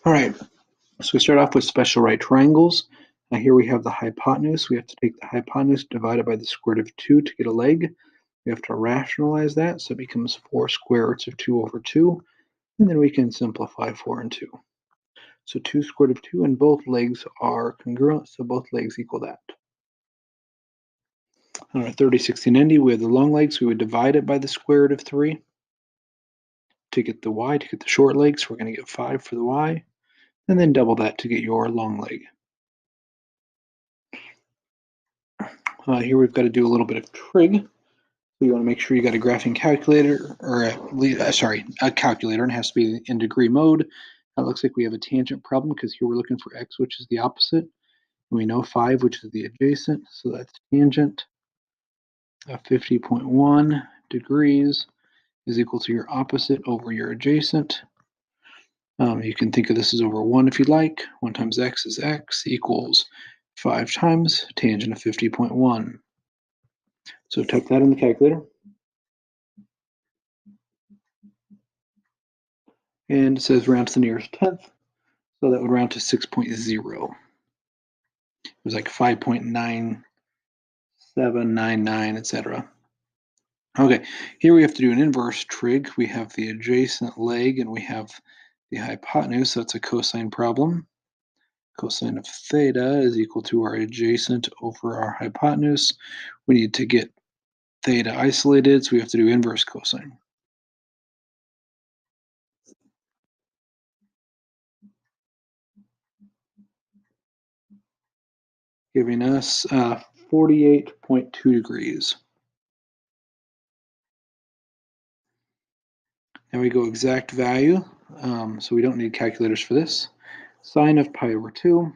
All right, so we start off with special right triangles. Now here we have the hypotenuse. We have to take the hypotenuse divided by the square root of 2 to get a leg. We have to rationalize that, so it becomes 4 square roots of 2 over 2, and then we can simplify 4 and 2. So 2 square root of 2, and both legs are congruent, so both legs equal that. On our 30, 60, 90, we have the long legs. We would divide it by the square root of 3 to get the y, to get the short leg. So we're going to get 5 for the y, and then double that to get your long leg. Here we've got to do a little bit of trig. So you want to make sure you got a graphing calculator, or a calculator, and it has to be in degree mode. It looks like we have a tangent problem because here we're looking for x, which is the opposite. And we know 5, which is the adjacent, so that's tangent of 50.1 degrees is equal to your opposite over your adjacent. You can think of this as over 1 if you'd like. 1 times x is x equals 5 times tangent of 50.1. So type that in the calculator. And it says round to the nearest tenth, so that would round to 6.0. It was like 5.9799, etc. Okay, here we have to do an inverse trig. We have the adjacent leg and we have the hypotenuse, so it's a cosine problem. Cosine of theta is equal to our adjacent over our hypotenuse. We need to get theta isolated, so we have to do inverse cosine. Giving us 48.2 degrees. Now we go exact value, so we don't need calculators for this. Sine of pi over 2,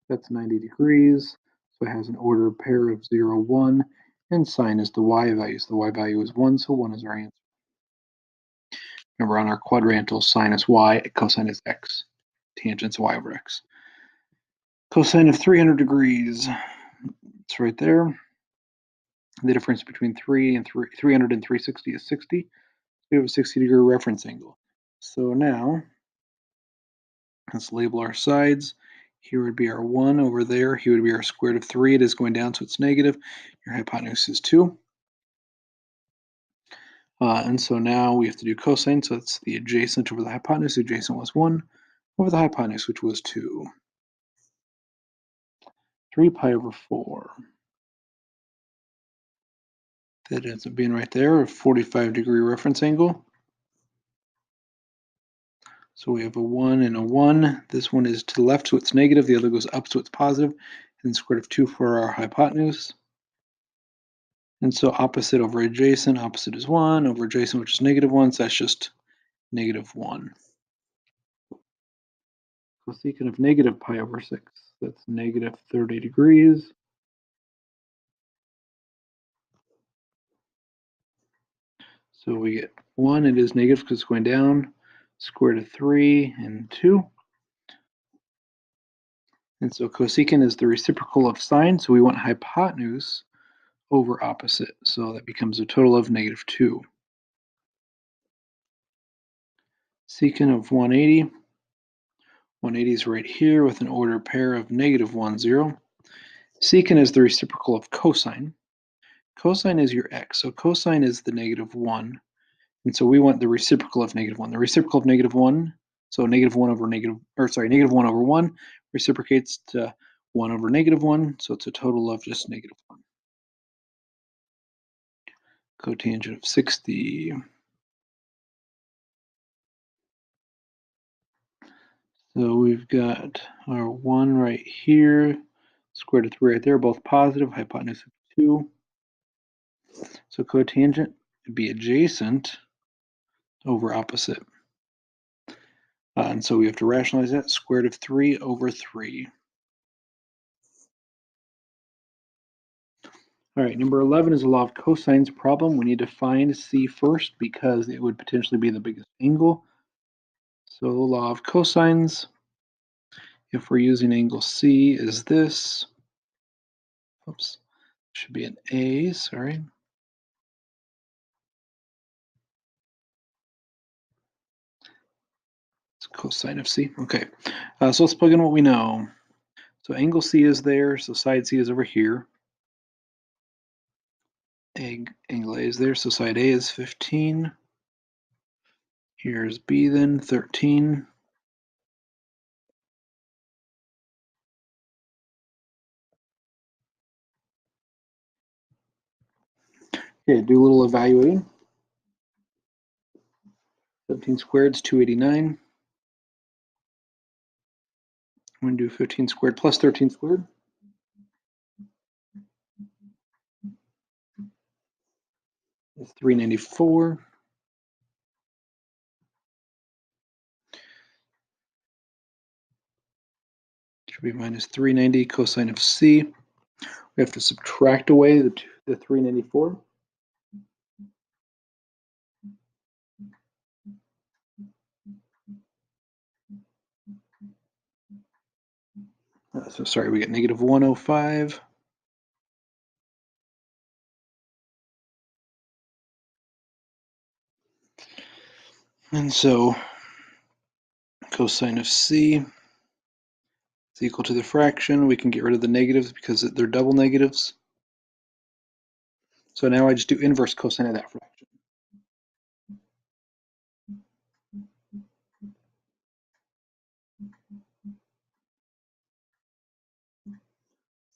that's 90 degrees. So it has an order pair of 0, 1, and sine is the y value. So the y value is 1, so 1 is our answer. Remember, on our quadrantal, sine is y, cosine is x. Tangent's y over x. Cosine of 300 degrees, it's right there. The difference between 300 and 360 is 60. We have a 60-degree reference angle. So now, let's label our sides. Here would be our 1 over there. Here would be our square root of 3. It is going down, so it's negative. Your hypotenuse is 2. And so now we have to do cosine, so it's the adjacent over the hypotenuse. The adjacent was 1 over the hypotenuse, which was 2. 3 pi over 4. That ends up being right there, a 45-degree reference angle. So we have a 1 and a 1. This one is to the left, so it's negative. The other goes up, so it's positive. And square root of 2 for our hypotenuse. And so opposite over adjacent, opposite is 1 over adjacent, which is negative 1, so that's just negative 1. Cosecant of negative pi over 6, that's negative 30 degrees. So we get 1, it is negative because it's going down, square root of 3 and 2. And so cosecant is the reciprocal of sine, so we want hypotenuse over opposite. So that becomes a total of negative 2. Secant of 180. 180 is right here with an order pair of negative 1, 0. Secant is the reciprocal of cosine. Cosine is your x, so cosine is the negative 1. And so we want the reciprocal of negative 1. The reciprocal of negative 1, so negative 1 over negative 1 over 1 reciprocates to 1 over negative 1, so it's a total of just negative 1. Cotangent of 60. So we've got our 1 right here, square root of 3 right there, both positive, hypotenuse of 2. So cotangent would be adjacent over opposite. And so we have to rationalize that, square root of 3 over 3. All right, number 11 is a law of cosines problem. We need to find C first because it would potentially be the biggest angle. So the law of cosines, if we're using angle C, is this. Oops, should be an A, sorry. It's cosine of C. Okay, so let's plug in what we know. So angle C is there, so side C is over here. Angle A is there, so side A is 15. Here's B then, 13. Okay, do a little evaluating. 17 squared is 289. I'm going to do 15 squared plus 13 squared. It's 394. Should be minus 390 cosine of C. We have to subtract away the 394. So sorry, we get negative 105. And so cosine of C is equal to the fraction. We can get rid of the negatives because they're double negatives. So now I just do inverse cosine of that fraction.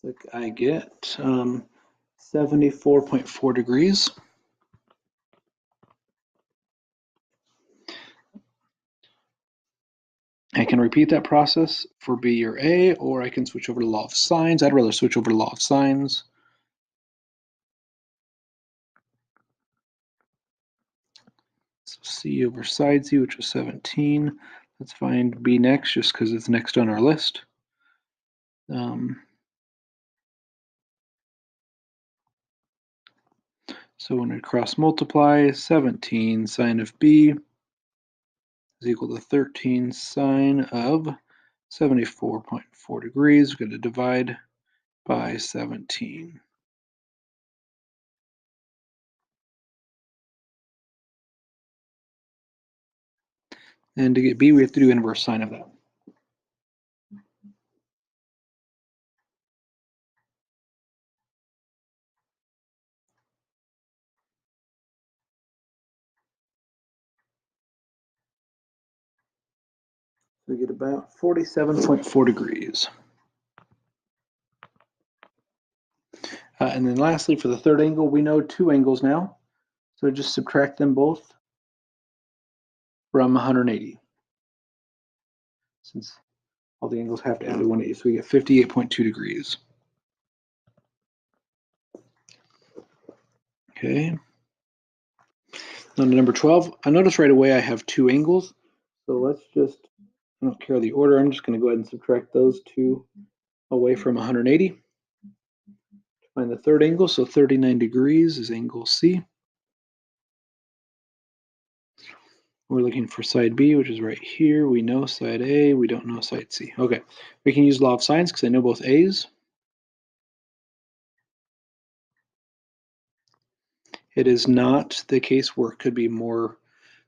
So I get 74.4 degrees. I can repeat that process for B or A, or I can switch over to law of sines. I'd rather switch over to law of sines. So C over side C, which was 17. Let's find B next, just because it's next on our list. So when we cross multiply, 17 sine of B is equal to 13 sine of 74.4 degrees. We're going to divide by 17. And to get B, we have to do inverse sine of that. So we get about 47.4 degrees. And then lastly, for the third angle, we know two angles now. So just subtract them both from 180. Since all the angles have to add to 180, so we get 58.2 degrees. Okay. On to number 12, I notice right away I have two angles. So let's just, I don't care the order, I'm just going to go ahead and subtract those two away from 180 to find the third angle. So 39 degrees is angle C. We're looking for side B, which is right here. We know side A, we don't know side C. Okay, we can use law of sines because I know both A's. It is not the case where it could be more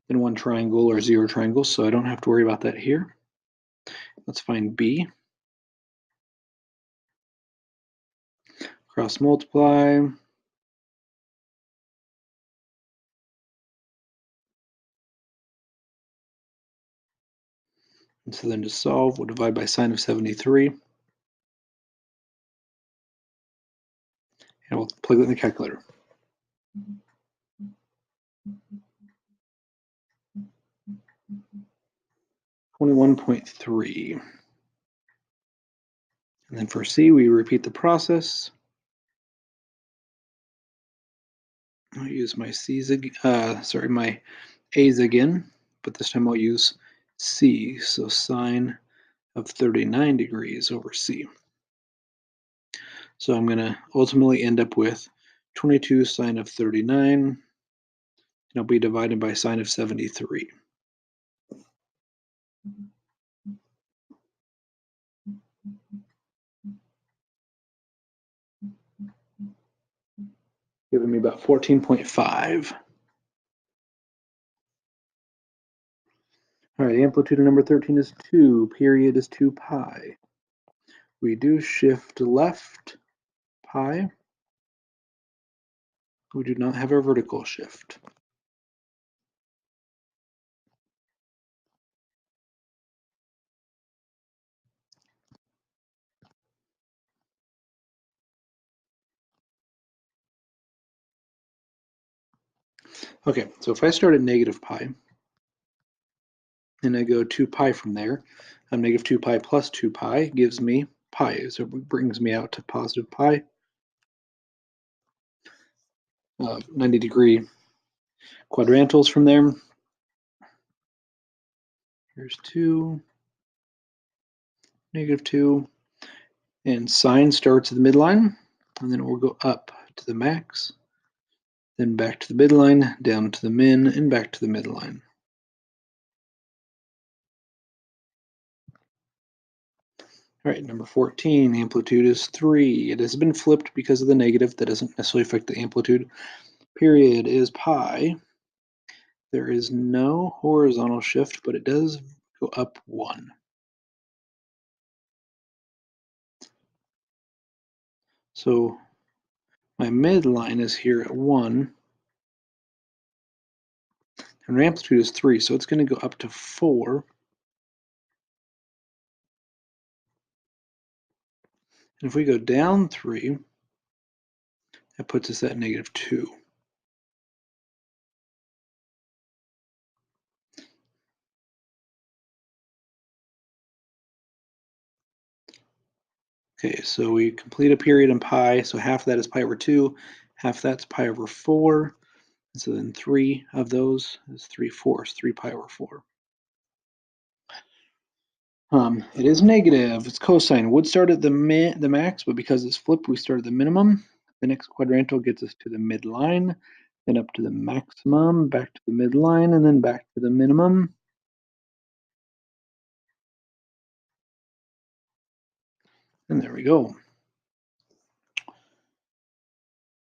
than one triangle or zero triangles, so I don't have to worry about that here. Let's find B. Cross multiply. And so then to solve, we'll divide by sine of 73. And we'll plug it in the calculator. 21.3. And then for C, we repeat the process. I'll use my C's my A's again, but this time I'll use C. So sine of 39 degrees over C. So I'm going to ultimately end up with 22 sine of 39, and it'll be divided by sine of 73. Giving me about 14.5. All right, amplitude of number 13 is 2, period is 2 pi. We do shift left pi. We do not have our vertical shift. Okay, so if I start at negative pi, and I go 2 pi from there, negative 2 pi plus 2 pi gives me pi, so it brings me out to positive pi. 90-degree quadrantals from there. Here's 2, negative 2, and sine starts at the midline, and then it will go up to the max, then back to the midline, down to the min, and back to the midline. All right, number 14, amplitude is 3. It has been flipped because of the negative. That doesn't necessarily affect the amplitude. Period is pi. There is no horizontal shift, but it does go up 1. So my midline is here at 1, and our amplitude is 3, so it's going to go up to 4. And if we go down 3, that puts us at negative 2. Okay, so we complete a period in pi, so half of that is pi over 2, half that's pi over 4, and so then 3 of those is 3/4, 3 pi over 4. It is negative, it's cosine. Would start at the max, but because it's flipped, we start at the minimum. The next quadrantal gets us to the midline, then up to the maximum, back to the midline, and then back to the minimum. And there we go.